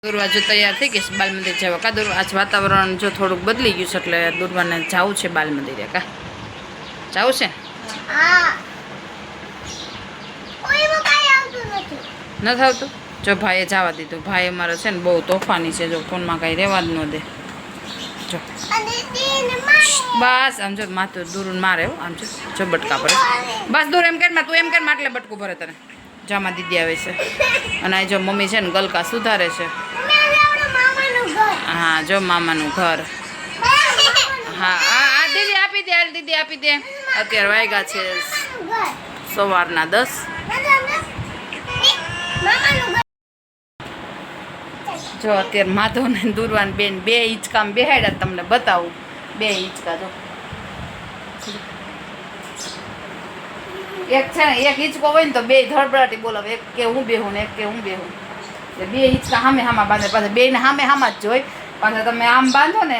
દુર્વા જો તૈયાર થઈ ગઈ છે બાલ મંદિર જવા કા દુર્વા આજ વાતાવરણ જો થોડુંક બદલી ગયું છે એટલે દુર્વાને જવું છે બાલ મંદિરે કા જવું છે નથી આવતું જો ભાઈએ જવા દીધું ભાઈ અમારો છે ને બહુ તોફાની છે જો ફોનમાં કાંઈ રહેવા જ ન દે જો બસ આમ જો માથું દૂર મારે આમ જો બટકા ભરે બસ દૂર એમ કર તું એમ કર માટલે બટકું ભરે તને જામાં દીદી આવે છે અને આ જો મમ્મી છે ને ગલકા સુધારે છે હા જો મામાનું ઘર હા આ દીદી આપી દે દીદી આપી દે અત્યારે વાગ્યા છે સવારના 10 જો અત્યારે માધવ ને દુર્વાન બેન બે હિંચકામાં બેહાડ્યા તમને બતાવું બે હિંચકા જો એક છે ને એક હિંચકો હોય ને તો બે ધડબડાટી બોલાવે એક કે હું બેહું ને એક કે હું બેહું બે હિંચકા સામે હામાં બાંધે પાછા બે ને સામે હામાં જ જોઈ પાછા તમે આમ બાંધો ને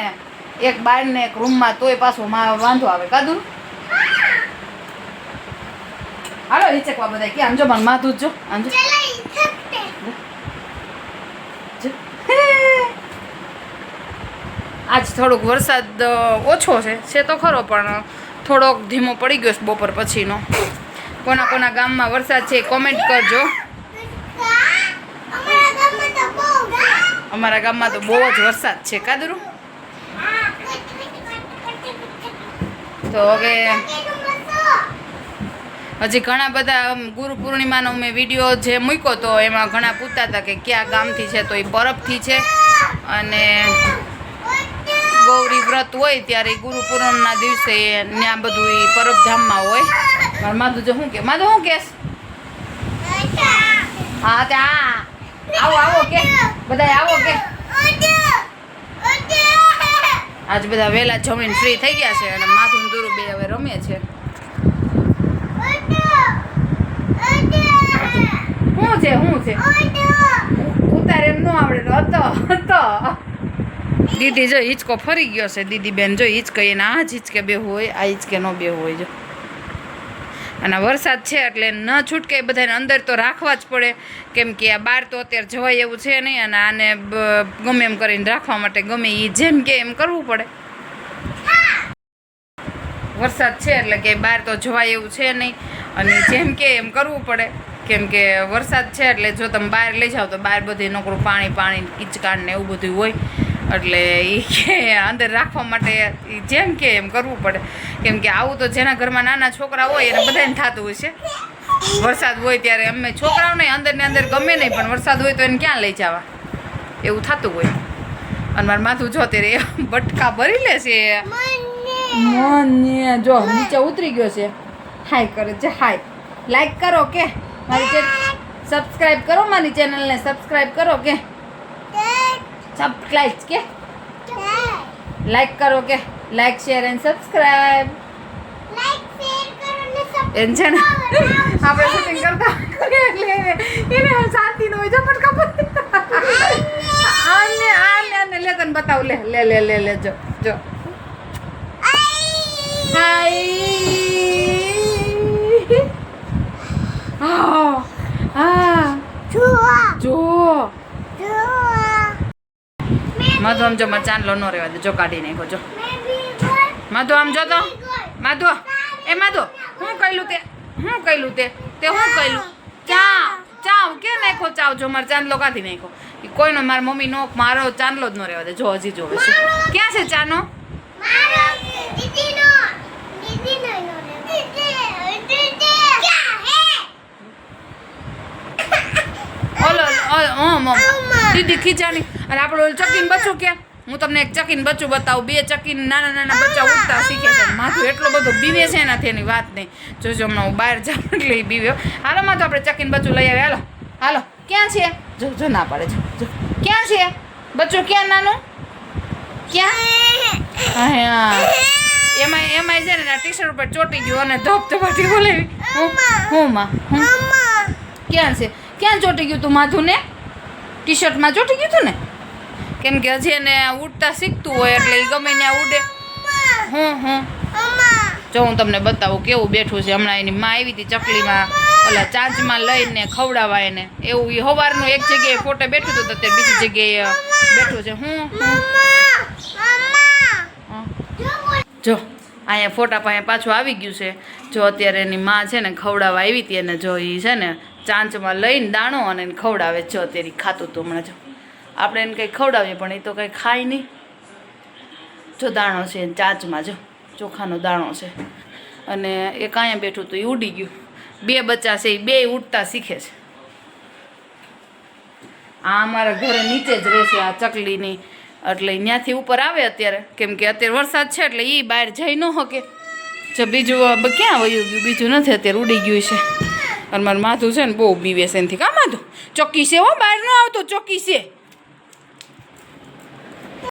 એક બાર ને એક રૂમમાં તોય પાછું વાંધો આવે કાદુ હાલો હિંચકવા બધા કે આમ જો મને માથું જો આમ જો આજ થોડોક વરસાદ ઓછો છે તો ખરો પણ થોડોક ધીમો પડી ગયો છે બપોર પછીનો કોના કોના ગામમાં વરસાદ છે કોમેન્ટ કરજો અમારા ગામમાં તો બહુ જ વરસાદ છે કાદરું તો હવે હજી ઘણા બધા ગુરુ પૂર્ણિમાનો મેં વિડીયો જે મૂક્યો તો એમાં ઘણા પૂછતા હતા કે કયા ગામથી છે તો એ પરબથી છે અને ગૌરી વ્રત હોય ત્યારે ગુરુ પૂનમના દિવસે ત્યાં બધું એ પરબધામમાં હોય મારું માધુ જો શું કે માધુ શું કેસ હા ત્યાં આવો આવો કે બધા આવો કે આજ બધા વહેલા જમીન ફ્રી થઈ ગયા છે અને માધુ દુરુ બે હવે રમે છે શું છે ઉતાર એમ ન આવડે હતો દીદી જો હિંચકો ફરી ગયો છે દીદી બેન જો હિંચકે એને આ જ હિંચકે બેહવું હોય આ હિંચકે ન બેહવું હોય જો અને વરસાદ છે એટલે ન છૂટકે બધાને અંદર તો રાખવા જ પડે કેમ કે આ બહાર તો અત્યારે જવાય એવું છે નહીં અને આને ગમે એમ કરીને રાખવા માટે ગમે એ જેમ કે એમ કરવું પડે વરસાદ છે એટલે કે બહાર તો જવાય એવું છે નહીં અને જેમ કે એમ કરવું પડે કેમ કે વરસાદ છે એટલે જો તમે બહાર લઈ જાઓ તો બહાર બધી નોકરું પાણી કિચકાણ ને એવું બધું હોય એટલે એ કે અંદર રાખવા માટે જેમ કે એમ કરવું પડે કેમ કે આવું તો જેના ઘરમાં નાના છોકરા હોય એને બધાને થતું હોય છે વરસાદ હોય ત્યારે અમે છોકરાઓને અંદર ને અંદર ગમે નહીં પણ વરસાદ હોય તો એને ક્યાં લઈ જવા એવું થતું હોય અને મારું માથું જો ત્યારે બટકા ભરી લે છે મને જો નીચે ઉતરી ગયો છે હાય કરે છે હાય લાઈક કરો કે મારી સબસ્ક્રાઈબ કરો મારી ચેનલને સબસ્ક્રાઈબ કરો કે સબસ્ક્રાઇબ કે લાઈક કરો કે લાઈક શેર એન્ડ સબસ્ક્રાઇબ એન છે ને આપણે શૂટિંગ કરતા એને શાંતિ ન હોય જો પટકા આને લે તને બતાવું લે જો જો માધુ આમ જો મારે ચાંદલો ન રહેવા દે જો કાઢી નાખો જો માધુ આમ જો તો માધુ એ માધુ હું કહેલું તે શું કહેલું તે શું કહેલું ચાવ કે નાખો ચાવ જો મારે ચાંદલો કાઢી નાખો કોઈનો મારી મમ્મી નો મારો ચાંદલો જ ન રહેવા દે જો હજી જોવે છે ક્યાં છે ચાનો દીદી ખીચાની અને આપણું ચકીન બચ્ચું કે હું તમને એક ચકીન બચ્ચું બતાવું બે ચકીન નાના બચ્ચા ઉઠતા શીખે છે માથું એટલો બધો બીવે છે એનાથી એની વાત નહીં જોજો હમણાં હું બહાર જાઉં એટલે એ બીવ્યો હાલો માથું આપણે ચકીન બચ્ચું લઈ આવે હાલો ક્યાં છે જો ના પાડે જો ક્યાં છે બચ્ચું ક્યાં નાનું ક્યાં હા એમાં છે ને ટી શર્ટ ઉપર ચોટી ગયું અને ધપધપાટી બોલાવી હું ક્યાં છે ક્યાં ચોટી ગયું તું માથું ને ટી શર્ટમાં ચોટી ગયું હતું ને કેમ કે હજી એને ઉડતા શીખતું હોય એટલે એ ગમે ત્યાં ઉડે હું જો હું તમને બતાવું કેવું બેઠું છે હમણાં એની માં આવી હતી ચકલીમાં ઓલા ચાંચમાં લઈને ખવડાવાય ને એવું. એ સવારનું એક જગ્યાએ ફોટો બેઠું હતું તો અત્યારે બીજી જગ્યાએ બેઠું છે. જો અહીંયા ફોટા પાસે પાછું આવી ગયું છે. જો અત્યારે એની માં છે ને ખવડાવવા આવી હતી અને જો એ છે ને ચાંચમાં લઈને દાણો અને એને ખવડાવે. જો અત્યારે ખાતું હતું હમણાં. જો આપણે એને કંઈ ખવડાવીએ પણ એ તો કંઈ ખાય નહીં. જો દાણો છે ચાંચમાં, જો ચોખાનો દાણો છે. અને એક અહીંયા બેઠું હતું એ ઉડી ગયું. 2 બચ્ચા છે એ 2 ઉડતા શીખે છે. આ અમારા ઘરે નીચે જ રહેશે આ ચકલીની, એટલે ત્યાંથી ઉપર આવે અત્યારે, કેમ કે અત્યારે વરસાદ છે એટલે એ બહાર જઈ ન શકે. જો બીજું ક્યાં વયું ગયું? બીજું નથી, અત્યારે ઉડી ગયું છે. અને મારું માથું છે ને બહુ બીવે છે એનાથી. કાં માથું ચોકી છે? હો, બહાર ન આવતો, ચોકી છે.